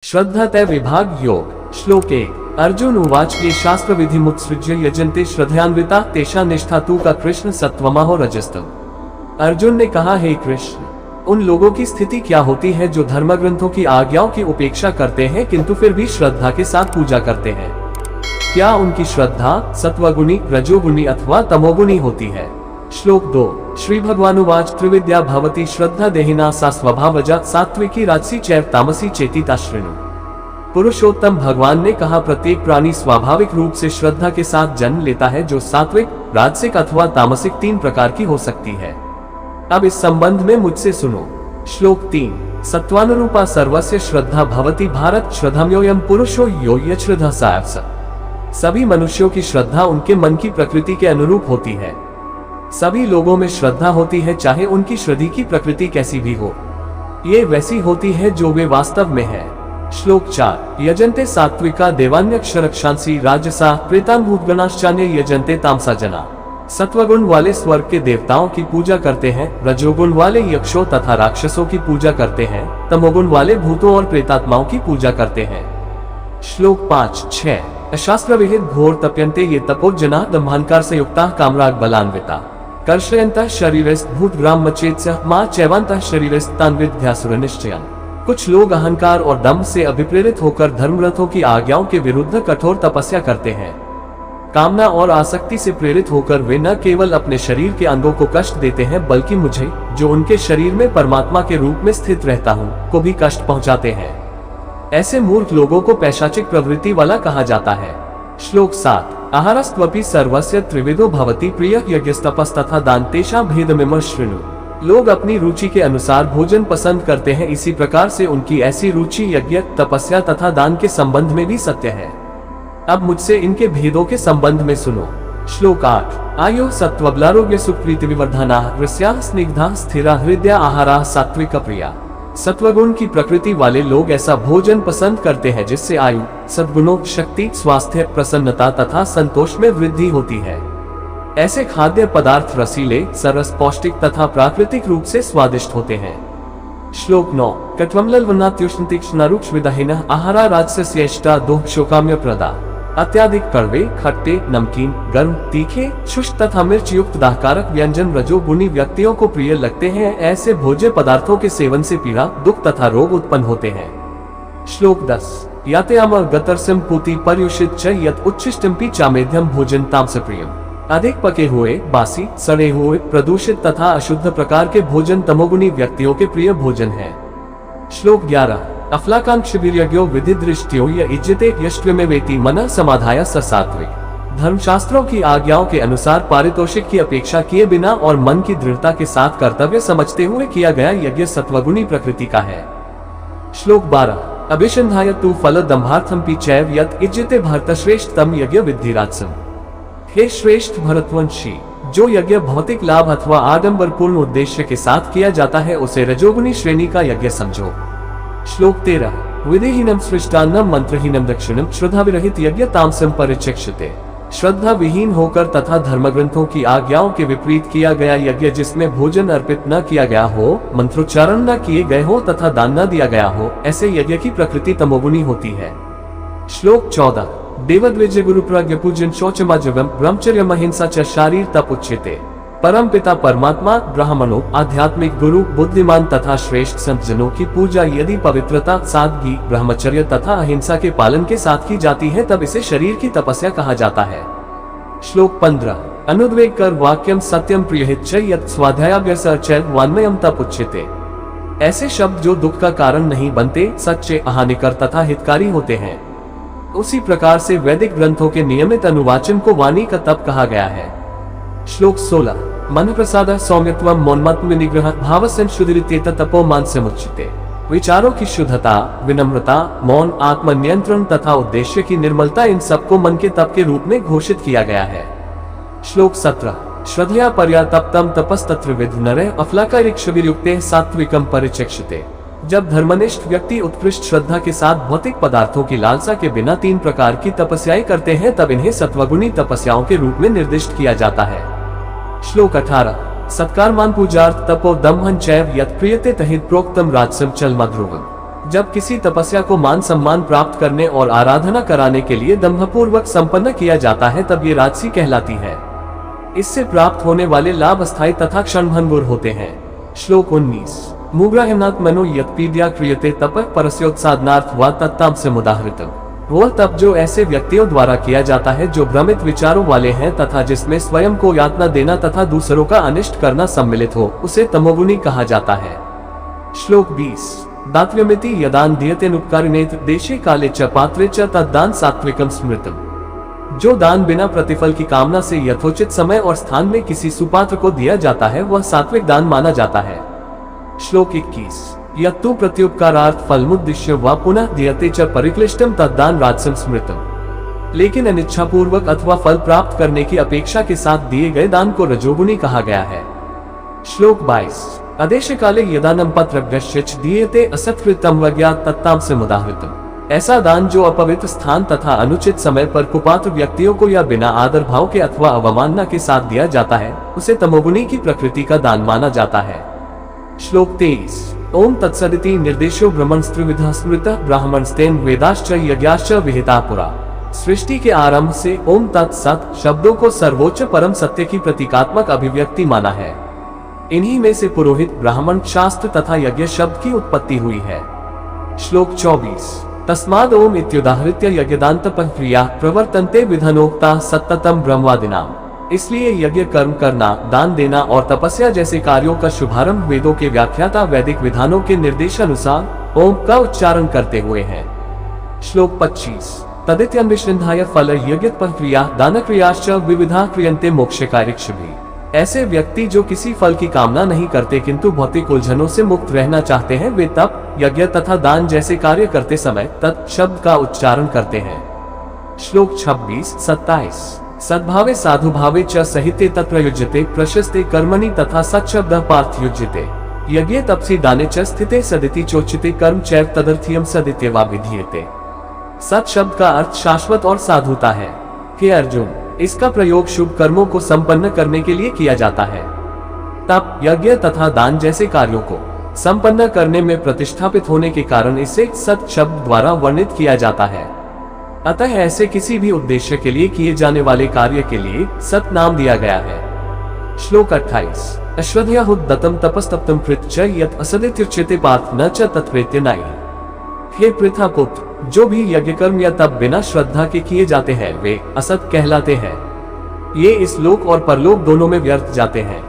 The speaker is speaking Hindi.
श्रद्धा तय विभाग योग। श्लोक 1। अर्जुन उवाच ये शास्त्र विधि मुत्सृज्य यजन्ते श्रद्धयान्विता तेषा निष्ठा तु का कृष्ण सत्वमहो रजस्तम। अर्जुन ने कहा, हे कृष्ण, उन लोगों की स्थिति क्या होती है जो धर्म ग्रंथों की आज्ञाओं की उपेक्षा करते हैं किंतु फिर भी श्रद्धा के साथ पूजा करते हैं। क्या उनकी श्रद्धा सत्वगुणी, रजोगुणी अथवा तमोगुणी होती है? श्लोक 2। श्री भगवानुवाच त्रिविद्या भवति श्रद्धा देहिना सा स्वभावजा सात्विकी राजसी चैव तामसी चेति ताश्रेणु। पुरुषोत्तम भगवान ने कहा, प्रत्येक प्राणी स्वाभाविक रूप से श्रद्धा के साथ जन्म लेता है जो सात्विक, राजसिक अथवा तामसिक 3 प्रकार की हो सकती है। अब इस संबंध में मुझसे सुनो। श्लोक 3। सत्वानुरूपा सर्वस्य श्रद्धा भवति भारत श्रद्धाम्योऽयं पुरुषो यो यच्छ्रद्धा स। सभी मनुष्यों की श्रद्धा उनके मन की प्रकृति के अनुरूप होती है। सभी लोगों में श्रद्धा होती है, चाहे उनकी श्रद्धि की प्रकृति कैसी भी हो। ये वैसी होती है जो वे वास्तव में है। श्लोक 4। यजन्ते सात्विका देवान्यक्षरक्षांसी राजसा प्रेतान भूतगणाश्चान्य यजन्ते तामसा जना। सत्वगुण वाले स्वर्ग के देवताओं की पूजा करते हैं, रजोगुण वाले यक्षों तथा राक्षसों की पूजा करते हैं, तमोगुण वाले भूतों और प्रेतात्माओं की पूजा करते हैं। श्लोक 5-6। शास्त्र विहित घोर तप्यन्ते ये तपो जना दम्भान्कार से युक्ता कामराग बलान्विता कर्षयन्तः शरीरस्थ भूतग्राम मचेत्स्यः मा चैवान्तः शरीरस्तान् विद्यासुर निश्चयन्। कुछ लोग अहंकार और दम्भ से अभिप्रेरित होकर धर्मग्रंथों की आज्ञाओं के विरुद्ध कठोर तपस्या करते हैं। कामना और आसक्ति से प्रेरित होकर वे न केवल अपने शरीर के अंगों को कष्ट देते हैं बल्कि मुझे, जो उनके शरीर में परमात्मा के रूप में स्थित रहता हूँ, को भी कष्ट पहुँचाते हैं। ऐसे मूर्ख लोगों को पैशाचिक प्रवृत्ति वाला कहा जाता है। श्लोक 7। आहारस्त्वपि सर्वस्य त्रिविधो भवति प्रिय यज्ञस्तपस्तथा दान तेषां भेदमिमं शृणु। लोग अपनी रुचि के अनुसार भोजन पसंद करते हैं, इसी प्रकार से उनकी ऐसी रुचि यज्ञ, तपस्या तथा दान के संबंध में भी सत्य है। अब मुझसे इनके भेदों के संबंध में सुनो। श्लोक 8। आयु सत्वबलारोग्य सुप्रीति विवर्धना रस्या स्निग्धा स्थिरा हृदया आहारा सात्विक प्रिया। सत्वगुण की प्रकृति वाले लोग ऐसा भोजन पसंद करते हैं जिससे आयु, सद्गुणों, शक्ति, स्वास्थ्य, प्रसन्नता तथा संतोष में वृद्धि होती है। ऐसे खाद्य पदार्थ रसीले, सरस, पौष्टिक तथा प्राकृतिक रूप से स्वादिष्ट होते हैं। श्लोक 9। कट्वमलवन्नात्युष्णतीक्ष्णरुक्षविदहिनः आहारा राजस्येष्टा दोह शोकाम्य प्रदा। अत्याधिक कड़वे, खट्टे, नमकीन, गर्म, तीखे, शुष्क तथा मिर्च युक्त दाहकारक व्यंजन रजोगुणी व्यक्तियों को प्रिय लगते हैं। ऐसे भोज्य पदार्थों के सेवन से पीड़ा, दुख तथा रोग उत्पन्न होते हैं। श्लोक 10। यातयाम गतरसिम पूति पर्युषित च यत् उच्छिष्टमपि चामेध्यम भोजन तामसप्रियम। अधिक पके हुए, बासी, सड़े हुए, प्रदूषित तथा अशुद्ध प्रकार के भोजन तमोगुणी व्यक्तियों के प्रिय भोजन है। श्लोक 11। अफलाकांक्षभिर्यज्ञो विधि दृष्टियो य इज्जते यष्ट्वेमेवेति मनः समाधाय स सात्विक। धर्मशास्त्रों की आज्ञाओं के अनुसार पारितोषिक की अपेक्षा किए बिना और मन की दृढ़ता के साथ कर्तव्य समझते हुए किया गया यज्ञ सत्वगुणी प्रकृति का है। श्लोक 12। अभिषन्धाय तु फल दम्भार्थमपि चैव यत् इज्जते भरतश्रेष्ठतम यज्ञ विद्धि राजसम। हे श्रेष्ठ भरतवंशी, जो यज्ञ भौतिक लाभ अथवा आडंबर पूर्ण उद्देश्य के साथ किया जाता है उसे रजोगुणी श्रेणी का यज्ञ समझो। श्लोक 13। विधिहीनम सृष्टान्नम मंत्रहीनम दक्षिणम श्रद्धा विरहित यज्ञ तामसम परिचक्षते। श्रद्धा विहीन होकर तथा धर्मग्रंथों की आज्ञाओं के विपरीत किया गया यज्ञ जिसमें भोजन अर्पित न किया गया हो, मंत्रोच्चारण न किए गए हो तथा दान न दिया गया हो, ऐसे यज्ञ की प्रकृति तमोगुणी होती है। श्लोक 14। देवद्विजय गुरु प्रज्ञ पूजन शौचमाजवम ब्रह्मचर्य महिंसा च शारीर तप उच्यते। परम पिता परमात्मा, ब्राह्मणों, आध्यात्मिक गुरु, बुद्धिमान तथा श्रेष्ठ संत जनों की पूजा यदि पवित्रता, सादगी, ब्रह्मचर्य तथा अहिंसा के पालन के साथ की जाती है तब इसे शरीर की तपस्या कहा जाता है। श्लोक 15। अनुद्वेग कर वाक्यम सत्यम प्रियहित च यत् स्वाध्यायाभ्यासः वान्मयम तप उच्यते। ऐसे शब्द जो दुख का कारण नहीं बनते, सच्चे, हानिकर तथा हितकारी होते हैं। उसी प्रकार से वैदिक ग्रंथों के नियमित अनुवाचन को वाणी का तप कहा गया है। श्लोक 16। मन प्रसाद सौम्यत्वम मौनमत्व निग्रह भाव संशुद्धिरित्येत तपो मानसमुच्यते। विचारों की शुद्धता, विनम्रता, मौन, आत्मनियंत्रण तथा उद्देश्य की निर्मलता, इन सबको मन के तप के रूप में घोषित किया गया है। श्लोक 17। श्रद्धया पर्यातप्तम तपस्तत्र विधुनरे अफलाकारिक्षविर्युक्ते सात्विकम परिचक्षते। जब धर्मनिष्ठ व्यक्ति उत्कृष्ट श्रद्धा के साथ भौतिक पदार्थों की लालसा के बिना 3 प्रकार की तपस्याएं करते हैं तब इन्हें सत्वगुणी तपस्याओं के रूप में निर्दिष्ट किया जाता है। श्लोक 18। सत्कार मान पूजार्थ तपो दम्भन चैव यत् प्रियते तहित प्रोक्तम राजसम चल मध्रुवम। जब किसी तपस्या को मान सम्मान प्राप्त करने और आराधना कराने के लिए दंभपूर्वक संपन्न किया जाता है तब ये राजसी कहलाती है। इससे प्राप्त होने वाले लाभ अस्थायी तथा क्षणभंगुर होते हैं। श्लोक 19। मुग्राह्णात् मनो यत्पीड्या क्रियते तपः परस्योत्साधनार्थ वा तत्ताम से मुदाहृतम्। वह तप जो ऐसे व्यक्तियों द्वारा किया जाता है जो भ्रमित विचारों वाले हैं तथा जिसमें स्वयं को यातना देना तथा दूसरों का अनिष्ट करना सम्मिलित हो, उसे तमोगुणी कहा जाता है। श्लोक 20। दातव्यमिति यदान दीयतेनुपकारिणेत देशे काले च पात्रे च तद्दान सात्विकम स्मृतम्। जो दान बिना प्रतिफल की कामना से यथोचित समय और स्थान में किसी सुपात्र को दिया जाता है वह सात्विक दान माना जाता है। श्लोक 21। यत्तु प्रत्युपकारार्थ फलमुद्दिश्य व पुनः दीयते च परिक्लिष्टम तद्दान राजसम स्मृतम्। लेकिन अनिच्छापूर्वक अथवा फल प्राप्त करने की अपेक्षा के साथ दिए गए दान को रजोगुणी कहा गया है। श्लोक 22। अदेश काले यदानम पत्रभ्यश्च दीयते असत्कृतम वज्ञात तत्ताम से मुदाहृतम्। ऐसा दान जो अपवित्र स्थान तथा अनुचित समय पर कुपात्र व्यक्तियों को या बिना आदर भाव के अथवा अवमानना के साथ दिया जाता है उसे तमोगुणी की प्रकृति का दान माना जाता है। श्लोक 23। ओम तत्सदिति निर्देशो ब्रह्मणस्त्रिविधः स्मृतः ब्राह्मणस्तेन वेदाश्च यज्ञाश्च विहिता पुरा। सृष्टि के आरंभ से ओम तत्सत शब्दों को सर्वोच्च परम सत्य की प्रतीकात्मक अभिव्यक्ति माना है। इन्हीं में से पुरोहित, ब्राह्मण, शास्त्र तथा यज्ञ शब्द की उत्पत्ति हुई है। श्लोक 24। तस्माद् ओम इत्युदाहृत्य यज्ञदान्त क्रिया प्रवर्तन्ते विधनोक्ता सत्ततम ब्रह्मवादिनाम। इसलिए यज्ञ कर्म करना, दान देना और तपस्या जैसे कार्यों का शुभारंभ वेदों के व्याख्याता वैदिक विधानों के निर्देशानुसार ओम का उच्चारण करते हुए है। श्लोक 25। तदित्यन्विष्णिधाय फल यज्ञ क्रिया दान क्रियाश्च विविधा क्रियन्ते मोक्षकारिक्षभिः। ऐसे व्यक्ति जो किसी फल की कामना नहीं करते किंतु भौतिक उलझनों से मुक्त रहना चाहते हैं वे तप, यज्ञ तथा दान जैसे कार्य करते समय तत् शब्द का उच्चारण करते हैं। श्लोक 26-27। सद्भावे साधुभावे च सहिते तत्र युज्यते प्रशस्ते कर्मणि तथा सत्शब्दः पार्थ युज्यते। यज्ञे तपसि दाने च स्थिते सदिति चोच्यते कर्म चैव तदर्थीयम सदित्यवा विधीयते। सत शब्द का अर्थ शाश्वत और साधुता है। हे अर्जुन, इसका प्रयोग शुभ कर्मों को संपन्न करने के लिए किया जाता है। तप, यज्ञ तथा दान जैसे कार्यों को संपन्न करने में प्रतिष्ठापित होने के कारण इसे सत शब्द द्वारा वर्णित किया जाता है। अतः ऐसे किसी भी उद्देश्य के लिए किए जाने वाले कार्य के लिए सत नाम दिया गया है। श्लोक 28। अश्वत्थाहुर्दत्तं तपस्तप्तं कृत च यत् असदित्युच्यते पार्थ न च तत्प्रेत्य नाहि। हे पृथा पुत्र, जो भी यज्ञ कर्म या तप बिना श्रद्धा के किए जाते हैं वे असत कहलाते हैं। ये इस लोक और परलोक दोनों में व्यर्थ जाते हैं।